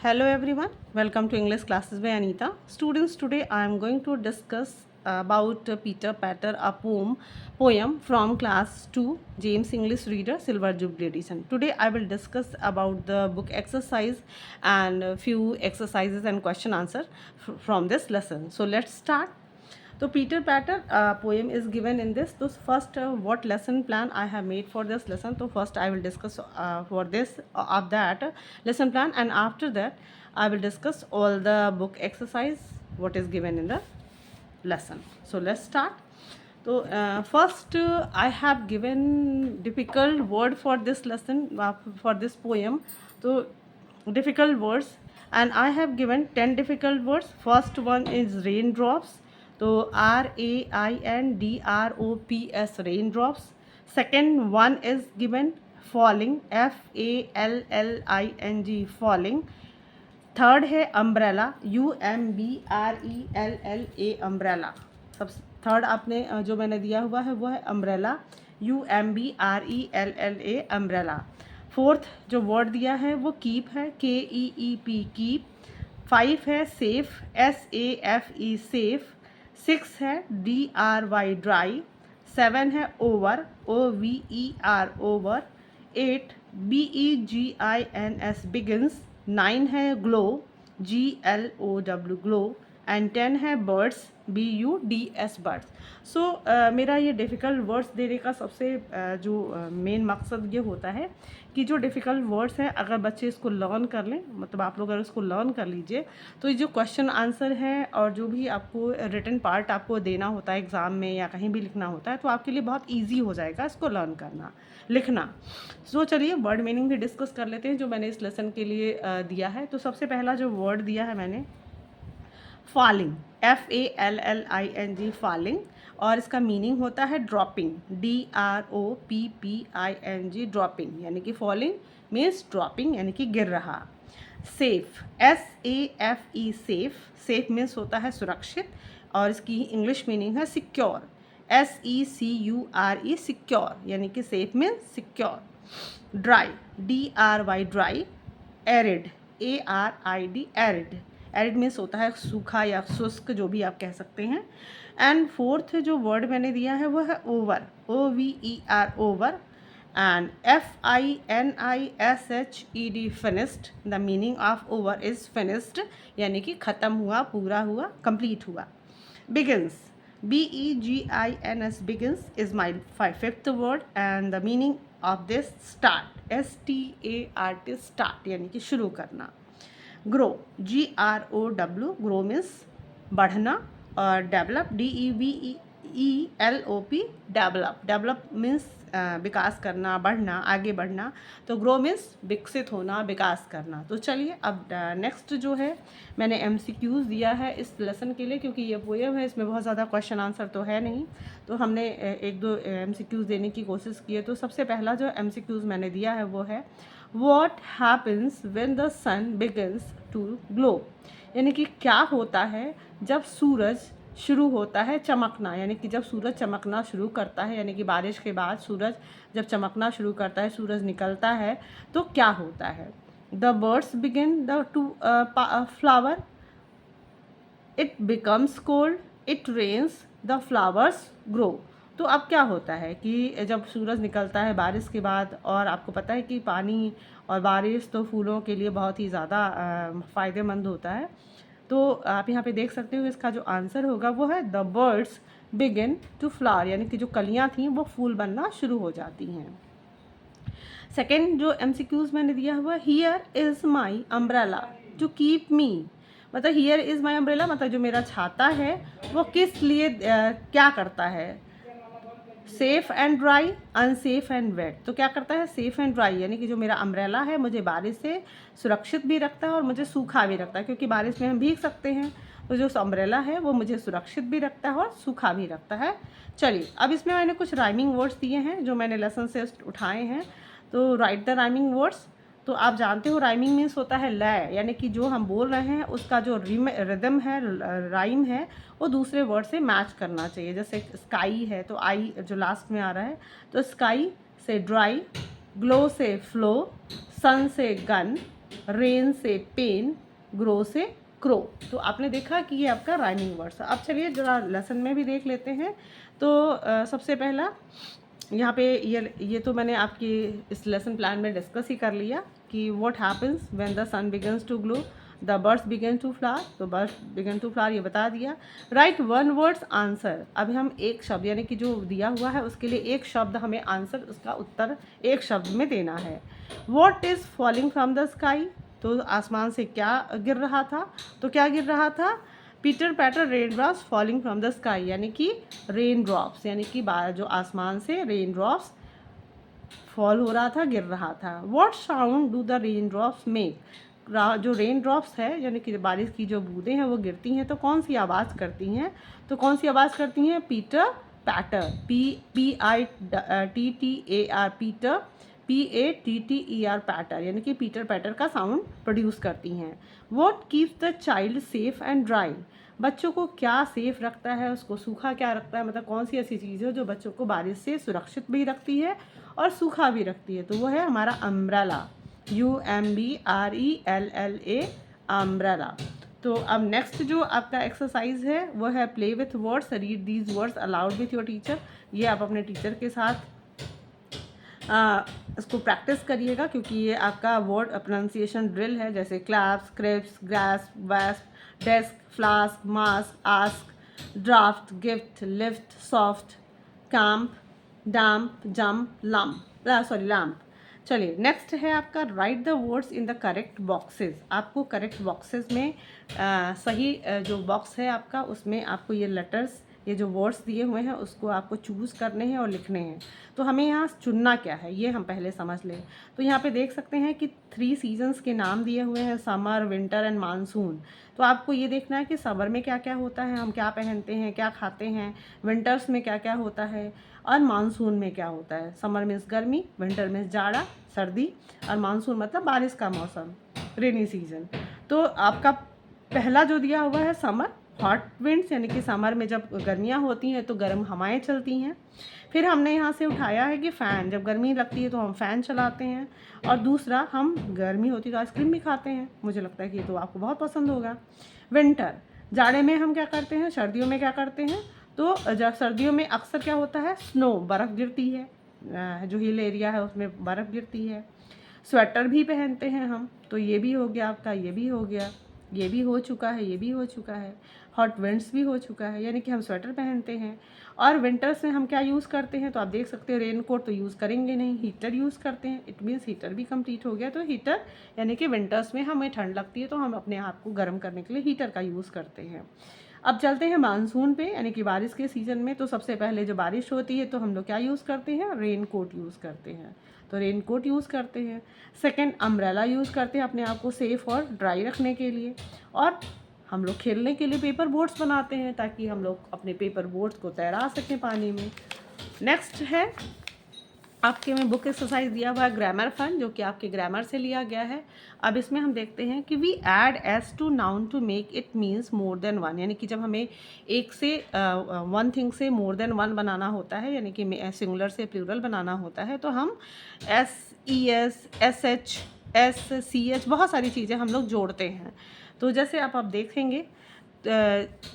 Hello everyone, welcome to English classes by Anita. Students, today I am going to discuss about Peter Patter, a poem from class 2 James English Reader Silver Jubilee Edition. Today I will discuss about the book exercise and a few exercises and question answer from this lesson. So let's start. So Peter Patter poem is given in this. So first, what lesson plan I have made for this lesson. So first I will discuss for this of that lesson plan, and after that I will discuss all the book exercise what is given in the lesson. So let's start. So first I have given difficult word for this lesson for this poem. So difficult words, and I have given 10 difficult words. First one is raindrops. So RAINDROPS, raindrops. Second one is given falling, FALLING, falling. Third है umbrella, UMBRELLA, umbrella. सब third आपने जो मैंने दिया हुआ है वो है अम्ब्रेला, UMBRELLA, अम्ब्रेला. फोर्थ जो वर्ड दिया है वो कीप है, KEEP, कीप. 5 है सेफ, SAFE, सेफ. 6 है DRY, ड्राई. 7 है over, OVER, over. 8 BEGINS, begins. 9 है ग्लो, GLOW, ग्लो. एंड 10 है बर्ड्स, BUDS, बर्ड्स. सो मेरा ये डिफ़िकल्ट वर्ड्स देने का सबसे जो मेन मकसद ये होता है कि जो डिफ़िकल्ट वर्ड्स हैं अगर बच्चे इसको लर्न कर लें, मतलब आप लोग अगर इसको लर्न कर लीजिए तो ये जो क्वेश्चन आंसर है और जो भी आपको रिटन पार्ट आपको देना होता है एग्ज़ाम में या कहीं भी लिखना होता है तो आपके लिए बहुत ईजी हो जाएगा इसको लर्न करना, लिखना. सो चलिए वर्ड मीनिंग भी डिस्कस कर लेते हैं जो मैंने इस लेसन के लिए दिया है. तो सबसे पहला जो वर्ड दिया है मैंने फॉलिंग, FALLING, फॉलिंग. और इसका मीनिंग होता है ड्रॉपिंग, DROPPING, ड्रॉपिंग. यानी कि फॉलिंग मीन्स ड्रॉपिंग यानी कि गिर रहा. Safe, SAFE, safe. Safe means होता है सुरक्षित और इसकी इंग्लिश मीनिंग है सिक्योर, SECURE, सिक्योर. यानी कि safe means secure. Dry, DRY, dry. Arid, ARID, arid. Arid means होता है सूखा या शुष्क, जो भी आप कह सकते हैं. एंड फोर्थ जो वर्ड मैंने दिया है वो है over, OVER, over. And FINISHED, finished. The meaning of over is finished, यानी कि ख़त्म हुआ, पूरा हुआ, कंप्लीट हुआ. Begins, BEGINS, begins is my fifth word. And the meaning of this start, START, start यानी कि शुरू करना. ग्रो, GROW, ग्रो मीन्स बढ़ना. और develop, DEVELOP, develop. Develop means विकास करना, बढ़ना, आगे बढ़ना. तो ग्रो मीन्स विकसित होना, विकास करना. तो चलिए अब नेक्स्ट जो है मैंने MCQs दिया है इस लेसन के लिए, क्योंकि ये पोएम है इसमें बहुत ज़्यादा क्वेश्चन आंसर तो है नहीं, तो हमने एक दो MCQs देने की कोशिश की है. तो सबसे पहला जो MCQs मैंने दिया है वो है What happens when the sun begins to glow, यानी कि क्या होता है जब सूरज शुरू होता है चमकना. यानी कि जब सूरज चमकना शुरू करता है, यानी कि बारिश के बाद सूरज जब चमकना शुरू करता है, सूरज निकलता है, तो क्या होता है. The birds begin the to flower, it becomes cold, it rains, the flowers grow. तो अब क्या होता है कि जब सूरज निकलता है बारिश के बाद, और आपको पता है कि पानी और बारिश तो फूलों के लिए बहुत ही ज़्यादा फ़ायदेमंद होता है. तो आप यहाँ पे देख सकते हो इसका जो आंसर होगा वो है the birds begin to flower, यानी कि जो कलियाँ थीं वो फूल बनना शुरू हो जाती हैं. सेकेंड जो MCQs मैंने दिया हुआ, here is my umbrella to keep me. मतलब हियर इज़ माई अम्ब्रेला मतलब जो मेरा छाता है वो किस लिए क्या करता है. Safe and dry, unsafe and wet. तो क्या करता है सेफ़ एंड ड्राई, यानी कि जो मेरा अम्ब्रेला है मुझे बारिश से सुरक्षित भी रखता है और मुझे सूखा भी रखता है, क्योंकि बारिश में हम भीग सकते हैं. तो जो अम्ब्रेला है वो मुझे सुरक्षित भी रखता है और सूखा भी रखता है. चलिए अब इसमें मैंने कुछ राइमिंग वर्ड्स दिए हैं जो मैंने लेसन से उठाए हैं. तो राइट द राइमिंग वर्ड्स. तो आप जानते हो राइमिंग मीन्स होता है लय, यानी कि जो हम बोल रहे हैं उसका जो रिदम है, राइम है, वो दूसरे वर्ड से मैच करना चाहिए. जैसे स्काई है तो आई जो लास्ट में आ रहा है, तो स्काई से ड्राई, ग्लो से फ्लो, सन से गन, रेन से पेन, ग्रो से क्रो। तो आपने देखा कि ये आपका राइमिंग वर्ड्स है। अब चलिए जरा लेसन में भी देख लेते हैं। तो सबसे पहला यहाँ पे ये तो मैंने आपकी इस लेसन प्लान में डिस्कस ही कर लिया कि what happens when the sun begins to glow, the birds begin to flower. तो बर्ड्स बिगिन टू फ्लावर ये बता दिया। Right one words answer. अब हम एक शब्द यानी कि जो दिया हुआ है उसके लिए एक शब्द हमें आंसर, उसका उत्तर एक शब्द में देना है। What is falling from the sky. तो आसमान से क्या गिर रहा था। तो क्या गिर रहा था, pitter patter rain drops falling from the sky, यानी कि रेन ड्रॉप्स यानी कि जो आसमान से रेन ड्रॉप्स फॉल हो रहा था, गिर रहा था। What sound do the rain drops make. जो रेन ड्रॉप्स है यानी कि बारिश की जो बूंदें हैं वो गिरती हैं तो कौन सी आवाज़ करती हैं। तो कौन सी आवाज़ करती हैं, pitter patter, PITTAR, Peter PATTER पैटर, यानी कि पीटर पैटर का साउंड प्रोड्यूस करती हैं। What keeps the child safe and dry. बच्चों को क्या सेफ रखता है, उसको सूखा क्या रखता है, मतलब कौन सी ऐसी चीज़ है जो बच्चों को बारिश से सुरक्षित भी रखती है और सूखा भी रखती है। तो वो है हमारा अम्ब्रेला, UMBRELLA, अम्ब्रेला। तो अब नेक्स्ट जो आपका एक्सरसाइज है वो है play with words, read these words allowed with your teacher. ये आप अपने टीचर के साथ इसको प्रैक्टिस करिएगा क्योंकि ये आपका वर्ड प्रोनाउंसिएशन ड्रिल है, जैसे claps, crisps, grasp, wasp, desk, flask, mask, ask, draft, gift, lift, soft, camp, damp, jump, lamp. चलिए नेक्स्ट है आपका write the words in the correct boxes. आपको करेक्ट बॉक्सेस में सही जो बॉक्स है आपका उसमें आपको ये लेटर्स, ये जो वर्ड्स दिए हुए हैं उसको आपको चूज़ करने हैं और लिखने हैं। तो हमें यहाँ चुनना क्या है ये हम पहले समझ लें। तो यहाँ पे देख सकते हैं कि 3 सीजन्स के नाम दिए हुए हैं, समर, विंटर एंड मानसून। तो आपको ये देखना है कि समर में क्या क्या होता है, हम क्या पहनते हैं, क्या खाते हैं, विंटर्स में क्या क्या होता है और मानसून में क्या होता है। समर मीन्स गर्मी, विंटर मीन्स जाड़ा सर्दी और मानसून मतलब बारिश का मौसम, रेनी सीजन। तो आपका पहला जो दिया हुआ है समर, हॉट विंड्स, यानी कि समर में जब गर्मियाँ होती हैं तो गर्म हवाएं चलती हैं। फिर हमने यहाँ से उठाया है कि फ़ैन, जब गर्मी लगती है तो हम फ़ैन चलाते हैं। और दूसरा, हम गर्मी होती तो आइसक्रीम भी खाते हैं, मुझे लगता है कि ये तो आपको बहुत पसंद होगा। विंटर, जाड़े में हम क्या करते हैं, सर्दियों में क्या करते हैं, तो जब सर्दियों में अक्सर क्या होता है, स्नो, बर्फ़ गिरती है, जो हिल एरिया है उसमें बर्फ़ गिरती है। स्वेटर भी पहनते हैं हम, तो ये भी हो गया आपका, ये भी हो गया, ये भी हो चुका है, ये भी हो चुका है। हॉट विंड्स भी हो चुका है, यानी कि हम स्वेटर पहनते हैं। और विंटर्स में हम क्या यूज़ करते हैं, तो आप देख सकते हो रेन कोट तो यूज़ करेंगे नहीं, हीटर यूज़ करते हैं। इट मीन्स हीटर भी कंप्लीट हो गया। तो हीटर यानी कि विंटर्स में हमें ठंड लगती है तो हम अपने आप को गर्म करने के लिए हीटर का यूज़ करते हैं। अब चलते हैं मानसून पे, यानी कि बारिश के सीज़न में। तो सबसे पहले जो बारिश होती है तो हम लोग क्या यूज़ करते हैं, रेन कोट यूज़ करते हैं, तो रेन कोट यूज़ करते हैं। सेकंड, अम्ब्रेला यूज़ करते हैं अपने आप को सेफ़ और ड्राई रखने के लिए। और हम लोग खेलने के लिए पेपर बोट्स बनाते हैं ताकि हम लोग अपने पेपर बोट्स को तैरा सकें पानी में। नेक्स्ट है आपके में बुक एक्सरसाइज दिया हुआ है ग्रामर फन, जो कि आपके ग्रामर से लिया गया है। अब इसमें हम देखते हैं कि we add S to noun to make it means more than one, यानी कि जब हमें एक से वन थिंग से मोर देन वन बनाना होता है, यानी कि सिंगुलर से प्लूरल बनाना होता है, तो हम SES, SH, SCH बहुत सारी चीज़ें हम लोग जोड़ते हैं। तो जैसे आप देखेंगे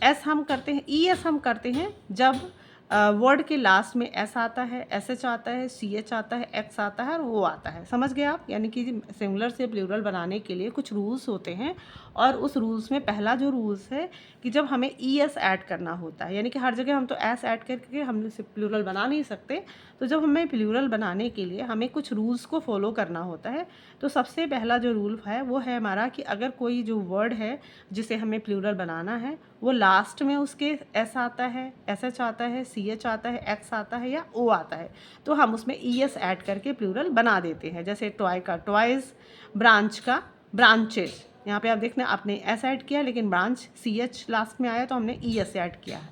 एस हम करते हैं, ES हम करते हैं जब वर्ड के लास्ट में S आता है, SH आता है, CH आता है, X आता है और O आता है। समझ गए आप, यानी कि सिंगुलर से प्लूरल बनाने के लिए कुछ रूल्स होते हैं। और उस रूल्स में पहला जो रूल्स है कि जब हमें ES ऐड करना होता है, यानी कि हर जगह हम तो S ऐड करके हम प्लूरल बना नहीं सकते। तो जब हमें प्लूरल बनाने के लिए हमें कुछ रूल्स को फॉलो करना होता है। तो सबसे पहला जो रूल है वो है हमारा कि अगर कोई जो वर्ड है जिसे हमें प्लूरल बनाना है वो लास्ट में उसके S आता है, SH आता है, CH आता है, X आता है या O आता है, तो हम उसमें ES ऐड करके प्लूरल बना देते हैं। जैसे टॉय का टॉयज़, ब्रांच का ब्रांचेज। यहाँ पे आप देखना आपने S ऐड किया लेकिन ब्रांच CH लास्ट में आया तो हमने ES ऐड किया है।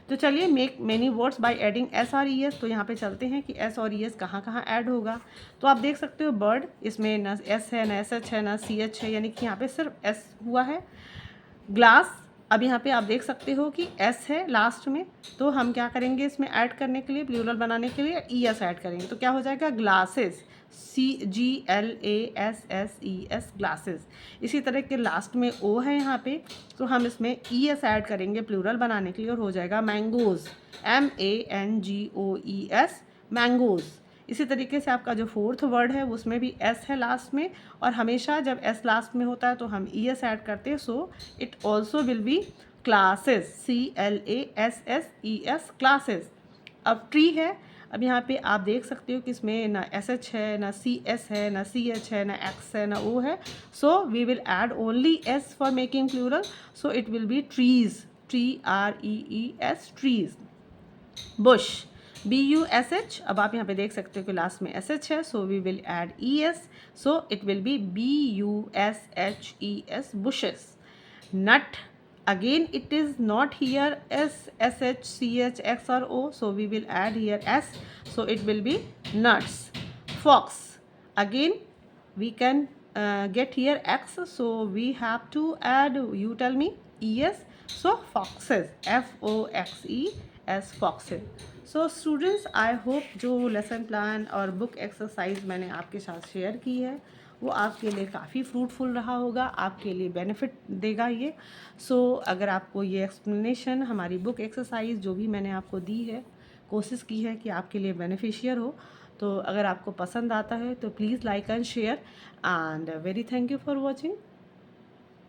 तो चलिए make many words by adding S और ES। तो यहाँ पे चलते हैं कि S और ES कहाँ कहाँ ऐड होगा। तो आप देख सकते हो बर्ड, इसमें ना S है, ना SH है, ना CH है, यानी कि यहाँ पे सिर्फ S हुआ है। ग्लास, अब यहाँ पे आप देख सकते हो कि S है लास्ट में, तो हम क्या करेंगे इसमें ऐड करने के लिए, प्लूरल बनाने के लिए ES ऐड करेंगे, तो क्या हो जाएगा ग्लासेस। GLASSES glasses. इसी तरह के लास्ट में ओ है यहाँ पे, तो हम इसमें ES ऐड करेंगे प्लूरल बनाने के लिए और हो जाएगा मैंगोज़, MANGOES मैंगोज़। इसी तरीके से आपका जो फोर्थ वर्ड है उसमें भी S है लास्ट में, और हमेशा जब S लास्ट में होता है तो हम ES ऐड करते हैं, so it also will be classes, CLASSES classes. अब ट्री है, अब यहाँ पे आप देख सकते हो कि इसमें ना SH है, ना CS है, ना CH है, ना X है, ना O है, so we will add only S for making plural, so it will be trees, TREES trees. Bush, BUSH, अब आप यहाँ पे देख सकते हो कि लास्ट में SH है, so we will add ES, so it will be BUSHES bushes। Nut, again it is not here SHCHX or O, so we will add here S, so it will be nuts। fox, again we can get here X, so we have to add, you tell me, ES, so foxes, FOXES foxes। So students, I hope जो lesson plan और book exercise मैंने आपके साथ share की है वो आपके लिए काफ़ी फ्रूटफुल रहा होगा, आपके लिए बेनिफिट देगा ये। सो अगर आपको ये एक्सप्लेनेशन, हमारी बुक एक्सरसाइज जो भी मैंने आपको दी है, कोशिश की है कि आपके लिए बेनिफिशियल हो, तो अगर आपको पसंद आता है तो please like and share, and very thank you for watching.